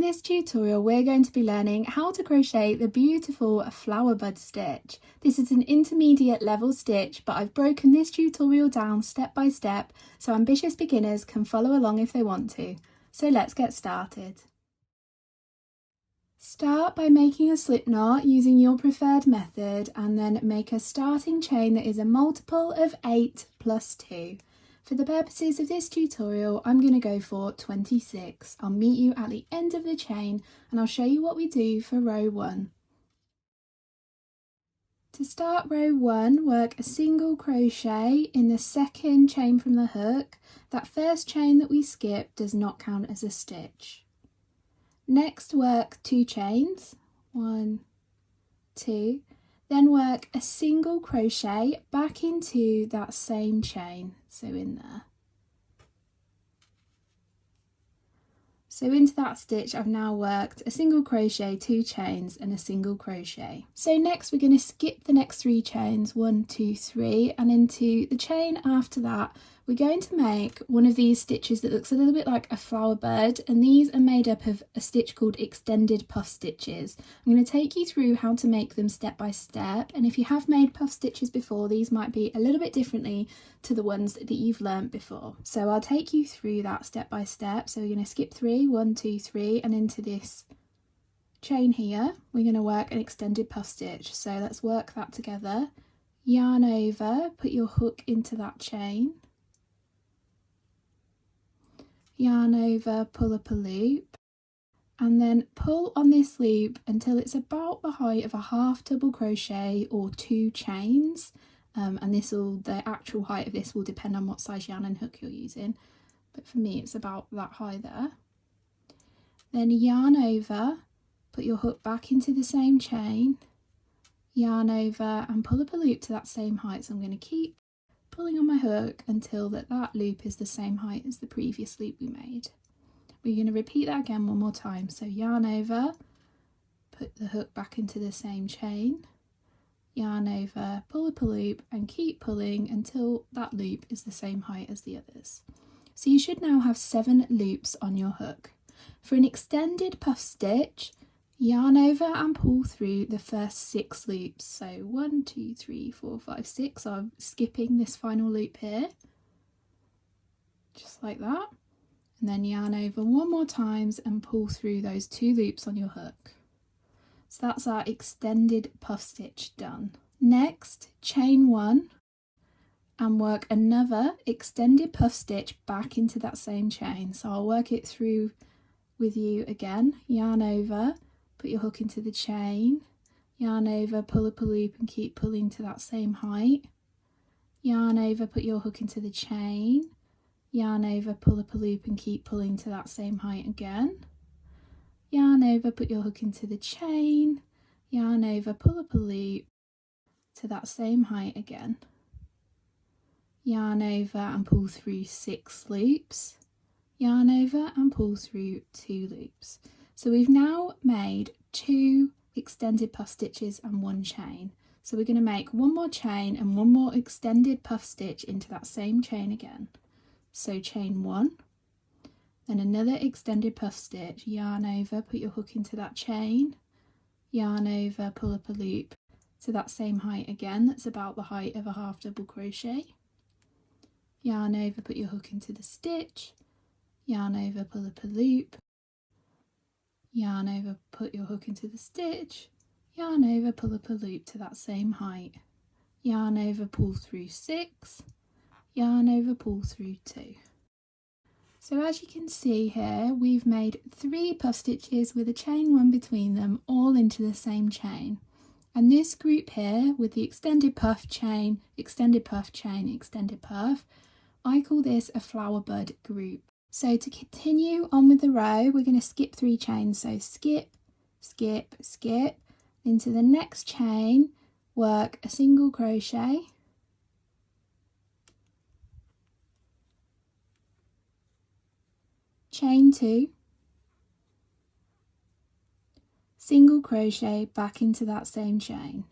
this tutorial we're going to be learning how to crochet the beautiful flowerbud stitch. This is an intermediate level stitch, but I've broken this tutorial down step by step so ambitious beginners can follow along if they want to. So let's get started. Start by making a slip knot using your preferred method and then make a starting chain that is a multiple of 8 plus 2. For the purposes of this tutorial, I'm going to go for 26. I'll meet you at the end of the chain and I'll show you what we do for row 1. To start row 1, work a single crochet in the second chain from the hook. That first chain that we skip does not count as a stitch. Next, work 2 chains, 1, 2, then work a single crochet back into that same chain, so in there. So into that stitch I've now worked a single crochet, 2 chains and a single crochet. So next we're going to skip the next 3 chains, 1, 2, 3, and into the chain after that we're going to make one of these stitches that looks a little bit like a flower bud, and these are made up of a stitch called extended puff stitches. I'm going to take you through how to make them step by step, and if you have made puff stitches before, these might be a little bit differently to the ones that you've learnt before. So I'll take you through that step by step. So we're going to skip 3, 1, 2, 3, and into this chain here we're going to work an extended puff stitch. So let's work that together. Yarn over, put your hook into that chain, yarn over, pull up a loop, and then pull on this loop until it's about the height of a half double crochet or 2 chains, and the actual height of this will depend on what size yarn and hook you're using, but for me it's about that high there. Then yarn over, put your hook back into the same chain, yarn over and pull up a loop to that same height. So I'm going to keep pulling on my hook until that loop is the same height as the previous loop we made. We're going to repeat that again one more time. So yarn over, put the hook back into the same chain, yarn over, pull up a loop and keep pulling until that loop is the same height as the others. So you should now have 7 loops on your hook. For an extended puff stitch, yarn over and pull through the first 6 loops. So 1, 2, 3, 4, 5, 6. So I'm skipping this final loop here, just like that. And then yarn over one more times and pull through those 2 loops on your hook. So that's our extended puff stitch done. Next, chain 1 and work another extended puff stitch back into that same chain. So I'll work it through with you again. Yarn over, put your hook into the chain, yarn over, pull up a loop and keep pulling to that same height, yarn over, put your hook into the chain, yarn over, pull up a loop and keep pulling to that same height again, yarn over, put your hook into the chain, yarn over, pull up a loop to that same height again, yarn over and pull through 6 loops, yarn over and pull through 2 loops. So we've now made 2 extended puff stitches and 1 chain. So we're going to make 1 more chain and 1 more extended puff stitch into that same chain again. So chain 1, then another extended puff stitch, yarn over, put your hook into that chain, yarn over, pull up a loop to that same height again, that's about the height of a half double crochet, yarn over, put your hook into the stitch, yarn over, pull up a loop, yarn over, put your hook into the stitch, yarn over, pull up a loop to that same height, yarn over, pull through 6, yarn over, pull through 2. So as you can see here, we've made 3 puff stitches with a chain 1 between them, all into the same chain. And this group here with the extended puff chain, extended puff chain, extended puff, I call this a flower bud group. So to continue on with the row, we're going to skip 3 chains. So skip, skip, skip, into the next chain, work a single crochet, chain 2, single crochet back into that same chain.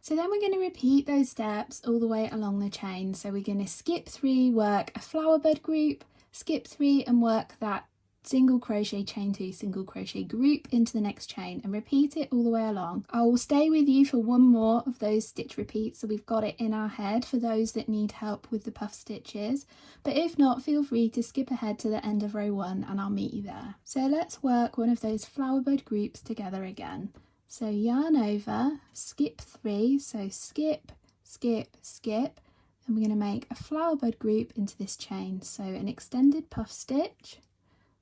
So then we're going to repeat those steps all the way along the chain. So we're going to skip 3, work a flower bud group, skip 3 and work that single crochet, chain 2, single crochet group into the next chain and repeat it all the way along. I will stay with you for one more of those stitch repeats so we've got it in our head for those that need help with the puff stitches, but if not, feel free to skip ahead to the end of row 1 and I'll meet you there. So let's work one of those flower bud groups together again. So yarn over, skip 3, so skip, skip, skip, and we're going to make a flower bud group into this chain. So an extended puff stitch.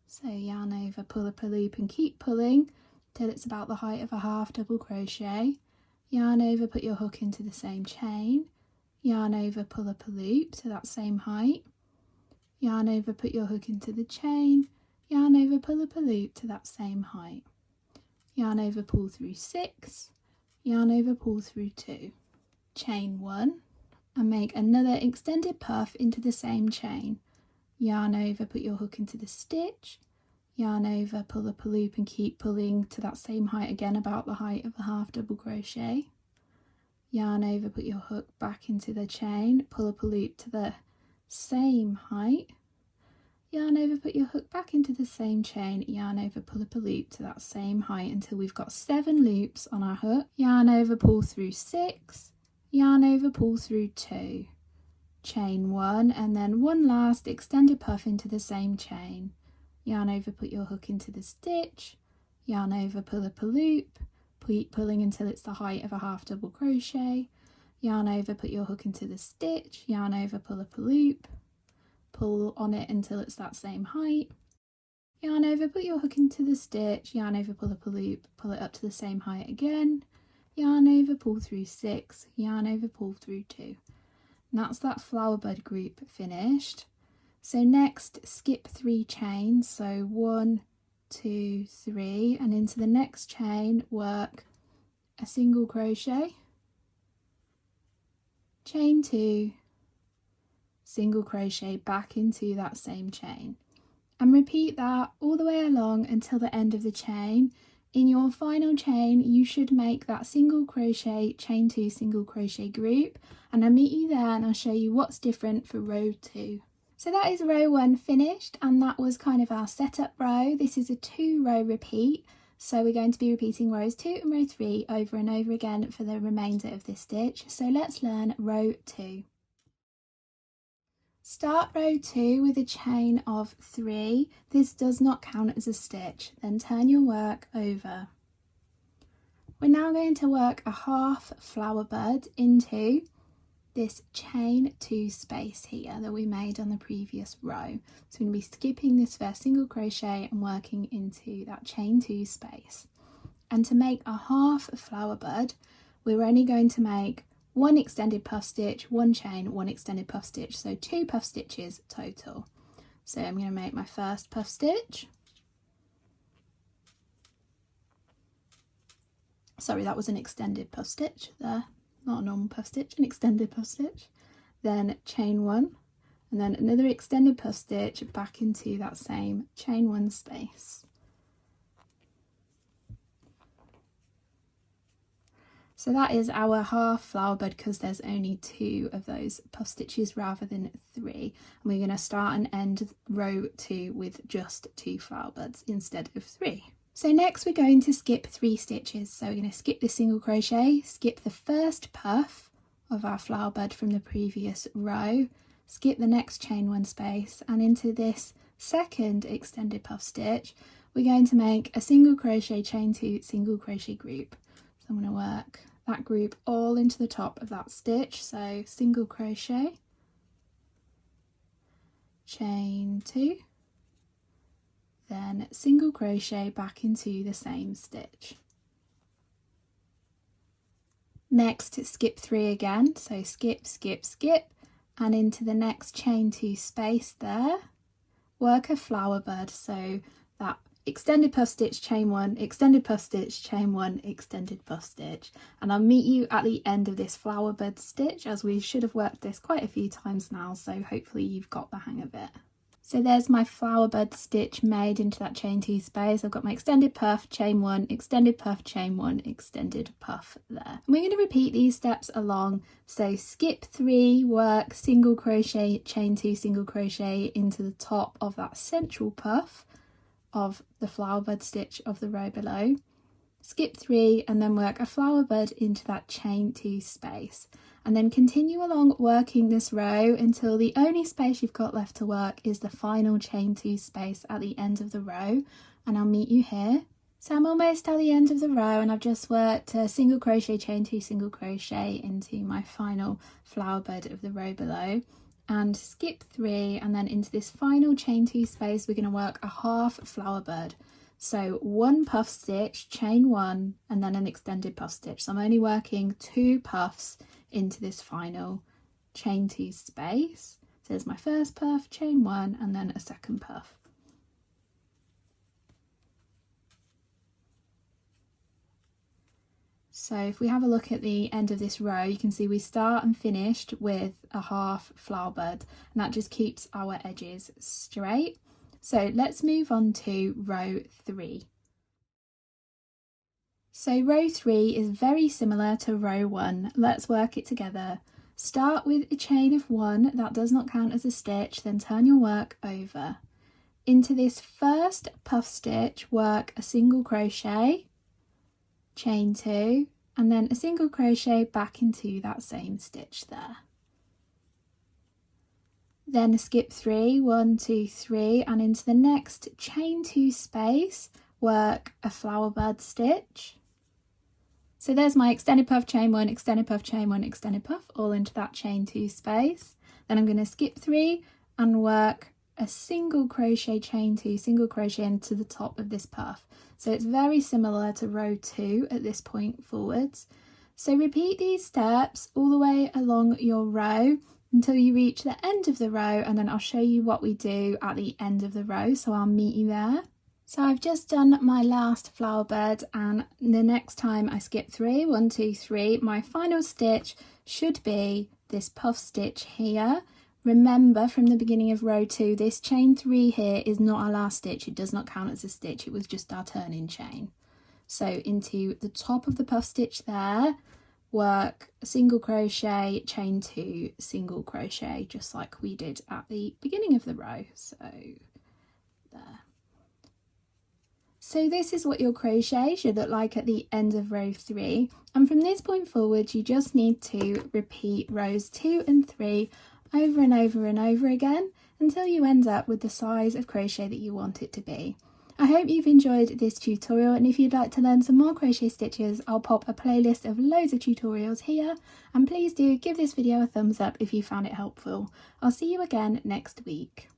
So yarn over, pull up a loop and keep pulling till it's about the height of a half double crochet. Yarn over, put your hook into the same chain. Yarn over, pull up a loop to that same height. Yarn over, put your hook into the chain. Yarn over, pull up a loop to that same height. Yarn over, pull through 6. Yarn over, pull through 2. Chain 1 and make another extended puff into the same chain. Yarn over, put your hook into the stitch, yarn over, pull up a loop and keep pulling to that same height again, about the height of a half double crochet. Yarn over, put your hook back into the chain, pull up a loop to the same height. Yarn over, put your hook back into the same chain, yarn over, pull up a loop to that same height until we've got 7 loops on our hook. Yarn over, pull through 6, yarn over, pull through 2. Chain 1 and then one last extended puff into the same chain. Yarn over, put your hook into the stitch, yarn over, pull up a loop, keep pulling until it's the height of a half double crochet. Yarn over, put your hook into the stitch, yarn over, pull up a loop, pull on it until it's that same height. Yarn over, put your hook into the stitch, yarn over, pull up a loop, pull it up to the same height again. Yarn over, pull through 6, yarn over, pull through 2. And that's that flower bud group finished. So next, skip 3 chains, so 1, 2, 3, and into the next chain work a single crochet, chain 2, single crochet back into that same chain, and repeat that all the way along until the end of the chain. In your final chain you should make that single crochet, chain 2, single crochet group, and I'll meet you there and I'll show you what's different for row 2. So that is row 1 finished, and that was kind of our setup row. This is a 2-row repeat, so we're going to be repeating rows 2 and row 3 over and over again for the remainder of this stitch. So let's learn row 2. Start row 2 with a chain of 3. This does not count as a stitch. Then turn your work over. We're now going to work a half flower bud into this chain 2 space here that we made on the previous row. So we're going to be skipping this first single crochet and working into that chain 2 space. And to make a half flower bud, we're only going to make 1 extended puff stitch, 1 chain, 1 extended puff stitch, so 2 puff stitches total. So I'm going to make my first puff stitch. Sorry, that was an extended puff stitch there, not a normal puff stitch, an extended puff stitch. Then chain 1, and then another extended puff stitch back into that same chain 1 space. So that is our half flower bud because there's only 2 of those puff stitches rather than 3. And we're going to start and end row 2 with just 2 flower buds instead of 3. So next we're going to skip 3 stitches. So we're going to skip the single crochet, skip the first puff of our flower bud from the previous row, skip the next chain 1 space, and into this second extended puff stitch we're going to make a single crochet, chain 2, single crochet group. So I'm going to work that group all into the top of that stitch, so single crochet, chain 2, then single crochet back into the same stitch. Next skip 3 again, so skip, skip, skip, and into the next chain 2 space there, work a flower bud, so that extended puff stitch, chain 1, extended puff stitch, chain 1, extended puff stitch, and I'll meet you at the end of this flower bud stitch, as we should have worked this quite a few times now, so hopefully you've got the hang of it. So there's my flowerbud stitch made into that chain 2 space. I've got my extended puff, chain 1, extended puff, chain 1, extended puff there. And we're going to repeat these steps along. So skip 3, work single crochet, chain 2, single crochet into the top of that central puff of the flowerbud stitch of the row below. Skip 3 and then work a flowerbud into that chain 2 space. And then continue along working this row until the only space you've got left to work is the final chain 2 space at the end of the row, and I'll meet you here. So I'm almost at the end of the row and I've just worked a single crochet, chain 2, single crochet into my final flowerbud of the row below, and skip 3 and then into this final chain 2 space we're going to work a half flowerbud. So 1 puff stitch, chain 1 and then an extended puff stitch. So I'm only working 2 puffs into this final chain 2 space. So there's my first puff, chain 1 and then a second puff. So if we have a look at the end of this row, you can see we start and finished with a half flowerbud, and that just keeps our edges straight. So let's move on to row 3. So row 3 is very similar to row 1. Let's work it together. Start with a chain of 1, that does not count as a stitch, then turn your work over. Into this first puff stitch, work a single crochet, chain 2, and then a single crochet back into that same stitch there. Then skip 3, 1, 2, 3, and into the next chain 2 space, work a flowerbud stitch. So there's my extended puff, chain 1, extended puff, chain 1, extended puff, all into that chain 2 space. Then I'm going to skip 3 and work a single crochet, chain 2, single crochet into the top of this puff. So it's very similar to row 2 at this point forwards. So repeat these steps all the way along your row until you reach the end of the row, and then I'll show you what we do at the end of the row, so I'll meet you there. So I've just done my last flowerbud, and the next time I skip 3, 1, 2, 3, my final stitch should be this puff stitch here. Remember from the beginning of row 2, this chain 3 here is not our last stitch, it does not count as a stitch, it was just our turn-in chain. So into the top of the puff stitch there, work a single crochet, chain 2, single crochet, just like we did at the beginning of the row. So there. So this is what your crochet should look like at the end of row 3, and from this point forward you just need to repeat rows 2 and 3 over and over and over again until you end up with the size of crochet that you want it to be. I hope you've enjoyed this tutorial, and if you'd like to learn some more crochet stitches, I'll pop a playlist of loads of tutorials here, and please do give this video a thumbs up if you found it helpful. I'll see you again next week.